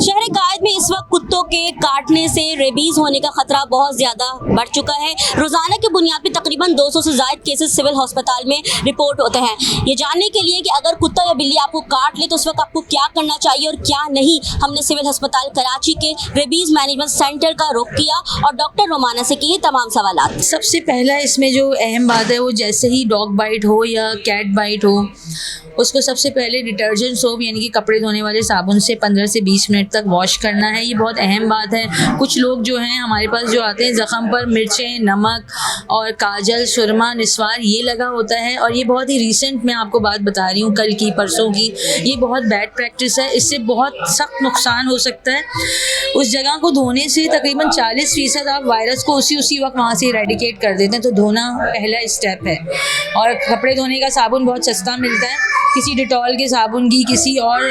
शहर कायद में इस वक्त कुत्तों के काटने से रेबीज होने का खतरा बहुत ज्यादा बढ़ चुका है। रोजाना की बुनियाद पर तकरीबन 200 से ज्यादा केसेस सिविल अस्पताल में रिपोर्ट होते हैं। ये जानने के लिए कि अगर कुत्ता या बिल्ली आपको काट ले तो उस वक्त आपको क्या करना चाहिए और क्या नहीं, हमने सिविल अस्पताल कराची के रेबीज मैनेजमेंट सेंटर का रुख किया और डॉक्टर रोमाना से किए तमाम सवालात। सबसे पहला इसमें जो अहम बात है वो जैसे ही डॉग बाइट हो या कैट बाइट हो उसको सबसे पहले डिटर्जेंट सोप यानी कि कपड़े धोने वाले साबुन से 15 से 20 मिनट तक वॉश करना है। ये बहुत अहम बात है। कुछ लोग जो हैं हमारे पास जो आते हैं ज़ख़म पर मिर्चें, नमक और काजल, सुरमा, निस्वार ये लगा होता है और ये बहुत ही रीसेंट मैं आपको बात बता रही हूँ, कल की परसों की। ये बहुत बैड प्रैक्टिस है, इससे बहुत सख्त नुकसान हो सकता है। उस जगह को धोने से तकरीबन 40% आप वायरस को उसी वक्त वहाँ से इरेडिकेट कर देते हैं। तो धोना पहला स्टेप है। और कपड़े धोने का साबुन बहुत सस्ता मिलता है, किसी डिटॉल के साबुन की, किसी और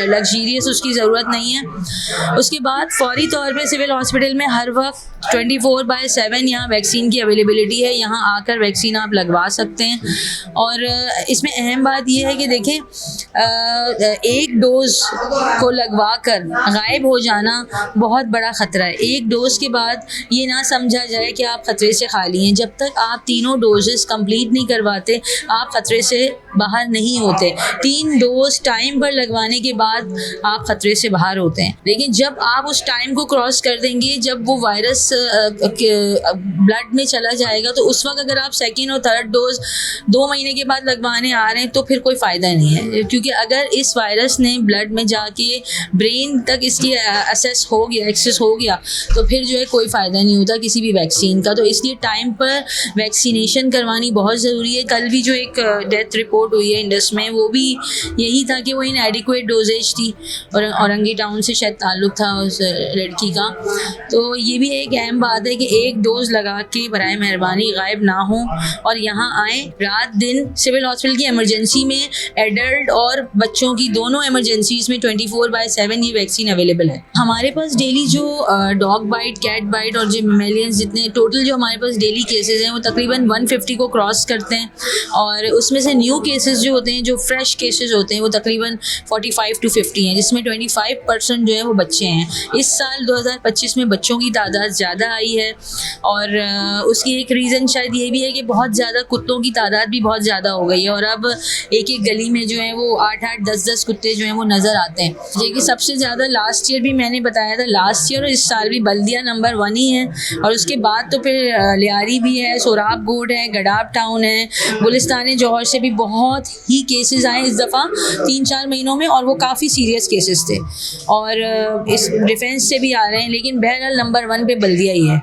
लग्जरियस उसकी ज़रूरत नहीं है। उसके बाद फौरी तौर पे सिविल हॉस्पिटल में हर वक्त 24/7 यहाँ वैक्सीन की अवेलेबिलिटी है। यहाँ आकर वैक्सीन आप लगवा सकते हैं। और इसमें अहम बात यह है कि देखें, एक डोज़ को लगवा कर गायब हो जाना बहुत बड़ा ख़तरा है। एक डोज़ के बाद ये ना समझा जाए कि आप ख़तरे से खाली हैं। जब तक आप तीनों डोजेस कंप्लीट नहीं करवाते आप ख़तरे से बाहर नहीं होते। 3 डोज टाइम पर लगवाने के बाद आप ख़तरे से बाहर होते हैं। लेकिन जब आप उस टाइम को क्रॉस कर देंगे, जब वो वायरस ब्लड में चला जाएगा, तो उस वक्त अगर आप सेकेंड और थर्ड डोज 2 महीने के बाद लगवाने आ रहे हैं तो फिर कोई फ़ायदा नहीं है। क्योंकि अगर इस वायरस ने ब्लड में जाके ब्रेन तक इसकी एक्सेस हो गया तो फिर जो है कोई फ़ायदा नहीं होता किसी भी वैक्सीन का। तो इसलिए टाइम पर वैक्सीनेशन करवानी बहुत ज़रूरी है। कल भी जो एक डेथ रिपोर्ट हुई है इंडस में, वो भी यही था कि वो इनएडिक्वेट डोजेज थी और औरंगी टाउन से शायद ताल्लुक़ था उस लड़की का। तो ये भी एक अहम बात है कि एक डोज लगा के बराए मेहरबानी गायब ना हो और यहाँ आएँ। रात दिन सिविल हॉस्पिटल की इमरजेंसी में एडल्ट और बच्चों की दोनों इमरजेंसीज़ में 24/7 ये वैक्सीन अवेलेबल है। हमारे पास डेली जो डॉग बाइट, कैट बाइट और जो मेलियंस जितने टोटल जो हमारे पास डेली केसेस हैं वो तकरीबन 150 को क्रॉस करते हैं। और उसमें से न्यू केसेस जो होते हैं, जो फ्रेश केसेस होते हैं, वो तकरीबन 45 to 50 हैं, जिसमें 25% जो है वो बच्चे हैं। इस साल 2025 में बच्चों की तादाद ज़्यादा आई है और उसकी एक रीज़न शायद ये भी है कि बहुत ज़्यादा कुत्तों की तादाद भी बहुत ज़्यादा हो गई है और अब एक गली में जो है वो 8-8, 10-10 कुत्ते जो हैं वो नज़र आते हैं। देखिए सबसे ज़्यादा लास्ट ईयर भी मैंने बताया था, लास्ट ईयर और इस साल भी बल्दिया नंबर 1 ही है। और उसके बाद तो फिर लियारी भी है, सोराब गोड है, गडाब टाउन है, गुलिस्तान जौहर से भी बहुत ही केसेस आए इस दफ़ा 3-4 महीनों में और वो काफ़ी सीरियस केसेस थे। और इस डिफेंस से भी आ रहे हैं, लेकिन बहरहाल नंबर 1 पे बल्दिया ही है।